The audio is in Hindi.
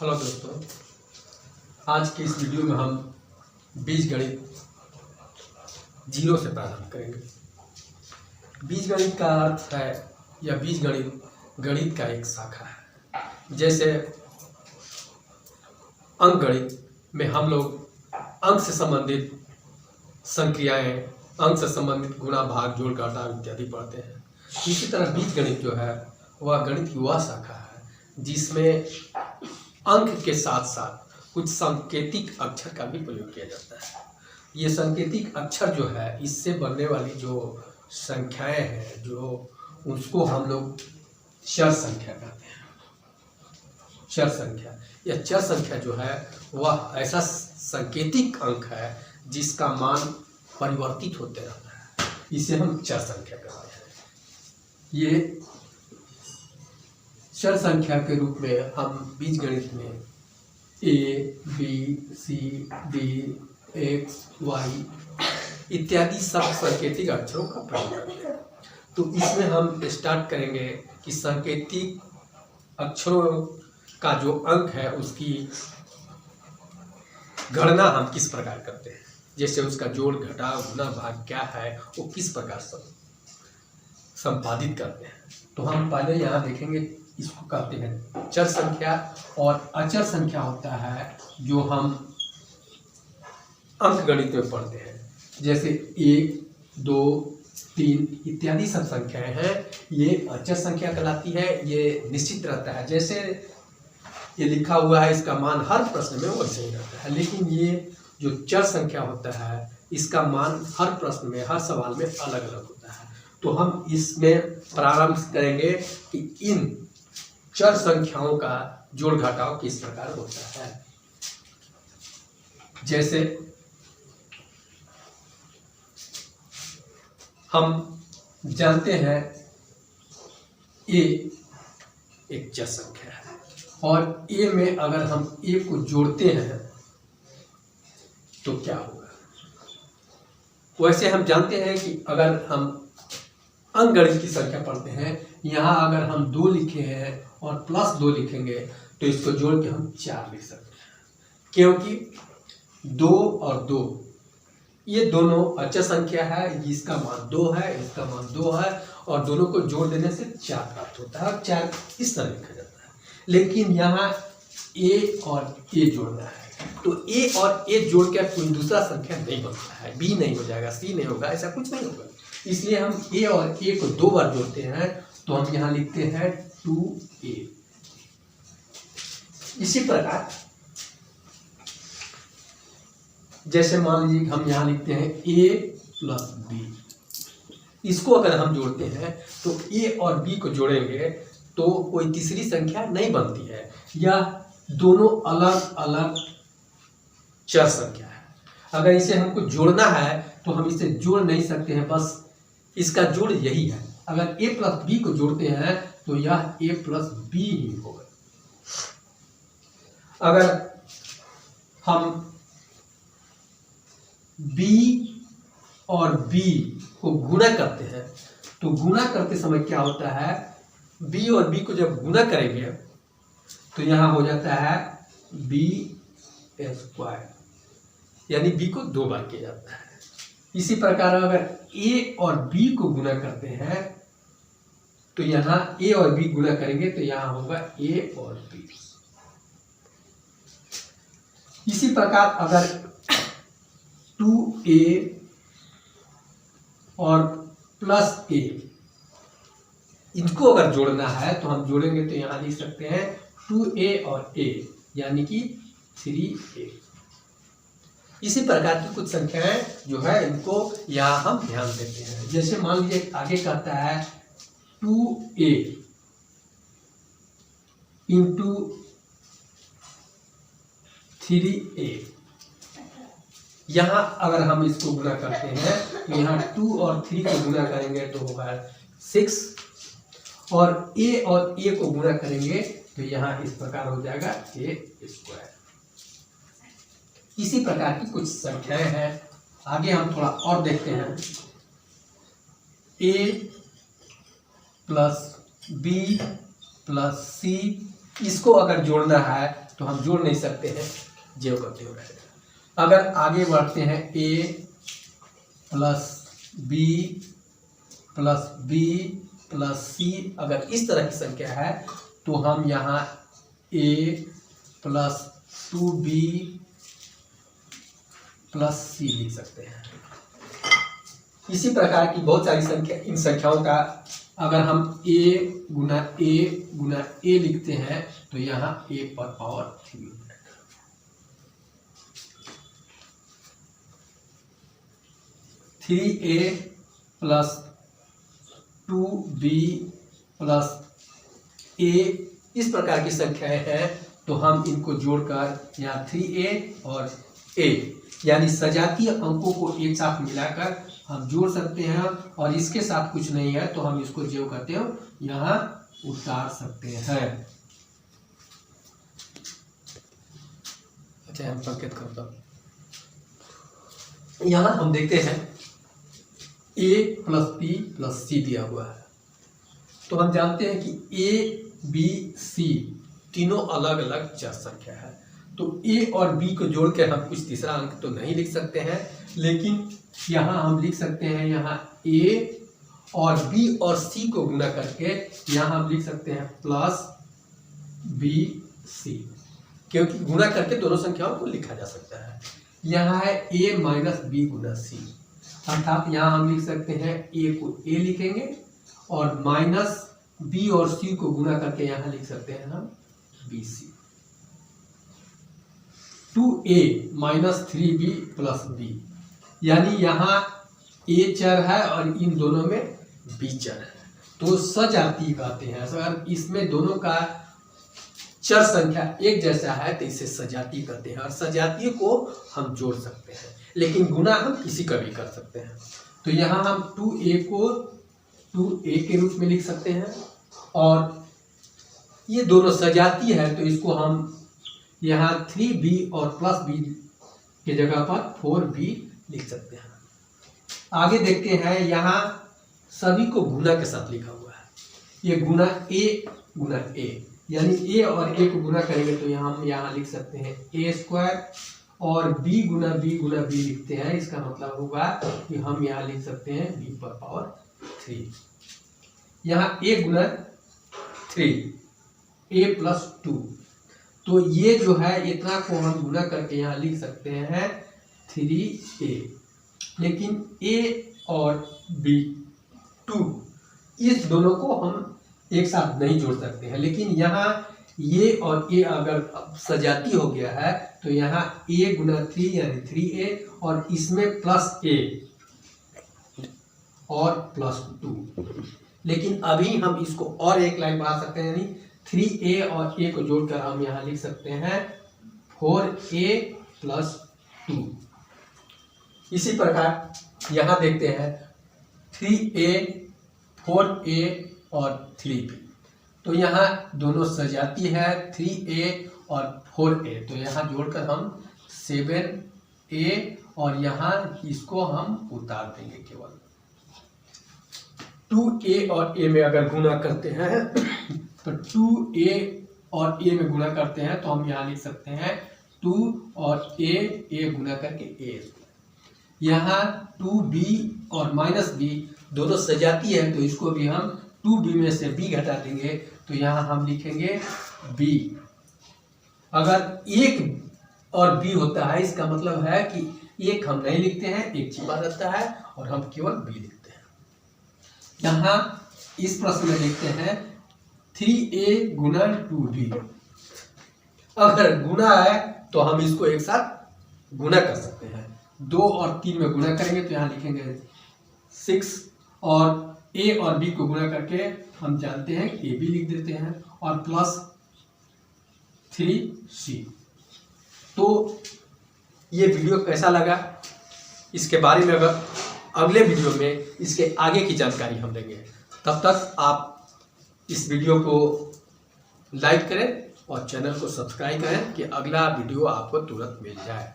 हेलो दोस्तों, आज के इस वीडियो में हम बीजगणित जीरो से प्रारंभ करेंगे। बीजगणित का अर्थ है या बीजगणित गणित का एक शाखा है। जैसे अंकगणित में हम लोग अंक से संबंधित संक्रियाएं, अंक से संबंधित गुणा, भाग, जोड़, घटाव इत्यादि पढ़ते हैं। इसी तरह बीजगणित जो है वह गणित की वह शाखा है जिसमें अंक के साथ साथ कुछ सांकेतिक अक्षर का भी प्रयोग किया जाता है। ये सांकेतिक अक्षर जो है, इससे बनने वाली जो संख्याएं हैं, जो उसको हम लोग चर संख्या कहते हैं। चर संख्या या चर संख्या जो है वह ऐसा सांकेतिक अंक है जिसका मान परिवर्तित होते रहता है, इसे हम चर संख्या कहते हैं। ये चर संख्या के रूप में हम बीजगणित में ए, बी, सी, डी, एक्स, वाई इत्यादि सब सांकेतिक अक्षरों का प्रयोग करते हैं। तो इसमें हम स्टार्ट करेंगे कि सांकेतिक अक्षरों का जो अंक है उसकी गणना हम किस प्रकार करते हैं। जैसे उसका जोड़, घटाव, गुणा, भाग क्या है वो किस प्रकार संपादित करते हैं। तो हम पहले यहाँ देखेंगे, इसको कहते हैं चर संख्या, और अचर संख्या होता है जो हम अंक गणित में पढ़ते हैं। जैसे 1, 2, 3 इत्यादि सब संख्याएं हैं, ये अचर संख्या कहलाती है। ये निश्चित रहता है, जैसे ये लिखा हुआ है इसका मान हर प्रश्न में वैसे ही रहता है। लेकिन ये जो चर संख्या होता है इसका मान हर प्रश्न में, हर सवाल में अलग अलग होता है। तो हम इसमें प्रारंभ करेंगे कि इन चर संख्याओं का जोड़ घटाव किस प्रकार होता है। जैसे हम जानते हैं ए एक चर संख्या है, और ए में अगर हम ए को जोड़ते हैं तो क्या होगा। वैसे हम जानते हैं कि अगर हम अंकगणित की संख्या पढ़ते हैं, यहाँ अगर हम 2 लिखे हैं और +2 लिखेंगे तो इसको जोड़ के हम 4 लिख सकते हैं, क्योंकि 2 और 2 ये दोनों अचर संख्या है। इसका मान 2 है, इसका मान 2 है, और दोनों को जोड़ देने से 4 प्राप्त होता है, और 4 इस तरह लिखा जाता है। लेकिन यहाँ ए और ए जोड़ना है, तो ए और ए जोड़ के कोई दूसरा संख्या नहीं बनता है। बी नहीं हो जाएगा, सी नहीं होगा, ऐसा कुछ नहीं होगा। इसलिए हम ए और ए को 2 बार जोड़ते हैं, तो हम यहाँ लिखते हैं 2a। इसी प्रकार जैसे मान लीजिए हम यहाँ लिखते हैं a + b। इसको अगर हम जोड़ते हैं तो a और b को जोड़ेंगे तो कोई तीसरी संख्या नहीं बनती है। यह दोनों अलग अलग चर संख्या है। अगर इसे हमको जोड़ना है तो हम इसे जोड़ नहीं सकते हैं, बस इसका जोड़ यही है। अगर a + b को जोड़ते हैं तो यह a + b ही होगा। अगर हम b और b को गुणा करते हैं तो गुणा करते समय क्या होता है, b और b को जब गुणा करेंगे तो यहाँ हो जाता है b², यानी b को 2 बार किया जाता है। इसी प्रकार अगर a और b को गुणा करते हैं तो यहाँ a और b गुणा करेंगे तो यहाँ होगा a और b। इसी प्रकार अगर 2a और +a इनको अगर जोड़ना है तो हम जोड़ेंगे तो यहाँ लिख सकते हैं 2a और a, यानी कि 3a। इसी प्रकार की कुछ संख्याएं जो है इनको यहाँ हम ध्यान देते हैं। जैसे मान लीजिए आगे कहता है 2a × 3a। यहाँ अगर हम इसको गुणा करते हैं तो यहाँ 2 और 3 को गुणा करेंगे तो होगा 6, और a और a को गुणा करेंगे तो यहाँ इस प्रकार हो जाएगा a²। इसी प्रकार की कुछ संख्याएं हैं। आगे हम थोड़ा और देखते हैं। a + b + c, इसको अगर जोड़ना है तो हम जोड़ नहीं सकते हैं, जेव का तेव रहेगा। अगर आगे बढ़ते हैं A plus B plus B plus C, अगर इस तरह की संख्या है तो हम यहाँ ए प्लस 2b प्लस सी लिख सकते हैं। इसी प्रकार की बहुत सारी संख्या, इन संख्याओं का अगर हम a गुना a लिखते हैं तो यहाँ a पर power 3 3a plus 2b plus a, इस प्रकार की संख्याएं हैं तो हम इनको जोड़कर यहाँ 3a और a यानी सजातीय अंकों को एक साथ मिलाकर हम जोड़ सकते हैं, और इसके साथ कुछ नहीं है तो हम इसको जो कहते हो यहाँ उतार सकते हैं। अच्छा, हम संकेत करता हूँ। यहाँ हम देखते हैं a plus b plus c दिया हुआ है, तो हम जानते हैं कि a b c तीनों अलग अलग चर संख्या है, तो a और b को जोड़ के हम कुछ तीसरा अंक तो नहीं लिख सकते हैं, लेकिन यहाँ हम लिख सकते हैं यहाँ a और b और c को गुना करके यहाँ हम लिख सकते हैं प्लस b c, क्योंकि गुना करके दोनों संख्याओं को लिखा जा सकता है। यहाँ है a माइनस बी गुना c, अर्थात यहाँ हम लिख सकते हैं a को a लिखेंगे और माइनस b और c को गुना करके यहाँ लिख सकते हैं हम bc। 2a minus 3b plus b, यानी यहाँ a चर है और इन दोनों में b चर है, तो सजातीय कहते हैं। अगर इसमें दोनों का चर संख्या एक जैसा है तो इसे सजातीय कहते हैं, और सजातीय को हम जोड़ सकते हैं, लेकिन गुना हम किसी का भी कर सकते हैं। तो यहाँ हम 2a को 2a के रूप में लिख सकते हैं, और ये दोनों सजातीय है तो इसको हम यहाँ 3b और प्लस b की जगह पर 4b लिख सकते हैं। आगे देखते हैं, यहाँ सभी को गुना के साथ लिखा हुआ है, ये गुना a, यानी a और a को गुना करेंगे तो यहाँ हम यहाँ लिख सकते हैं a स्क्वायर, और b गुना b लिखते हैं, इसका मतलब होगा कि हम यहाँ लिख सकते हैं b पर पावर 3। यहाँ a गुना 3 a प्लस 2, तो ये जो है इतना को हम गुना करके यहाँ लिख सकते हैं 3a, लेकिन a और b 2 इस दोनों को हम एक साथ नहीं जोड़ सकते हैं, लेकिन यहाँ ये और a अगर सजाती हो गया है तो यहाँ a गुना 3 यानी 3a, और इसमें प्लस a और प्लस 2, लेकिन अभी हम इसको और एक लाइन बढ़ा सकते हैं, यानी 3a और a को जोड़कर हम यहाँ लिख सकते हैं 4a प्लस 2। इसी प्रकार यहाँ देखते हैं 3a 4a और 3b, तो यहाँ दोनों सजाती है 3a और 4a, तो यहाँ जोड़कर हम 7a, और यहाँ इसको हम उतार देंगे केवल 2a और a में अगर गुना करते हैं तो 2a और a में गुना करते हैं तो हम यहाँ लिख सकते हैं 2 और a गुना करके a। यहाँ 2b और माइनस b दोनों सजाती है तो इसको भी हम 2b में से b घटा देंगे तो यहाँ हम लिखेंगे b। अगर एक और b होता है इसका मतलब है कि एक हम नहीं लिखते हैं, एक छिपा रहता है और हम केवल b लिखते हैं। यहाँ इस प्रश्न में देखते हैं 3a गुना 2b, अगर गुना है तो हम इसको एक साथ गुना कर सकते हैं, 2 और 3 में गुना करेंगे तो यहाँ लिखेंगे 6, और a और b को गुना करके हम जानते हैं a b लिख देते हैं, और प्लस 3c। तो ये वीडियो कैसा लगा, इसके बारे में अगर अगले वीडियो में इसके आगे की जानकारी हम देंगे। तब तक आप इस वीडियो को लाइक करें और चैनल को सब्सक्राइब करें कि अगला वीडियो आपको तुरंत मिल जाए।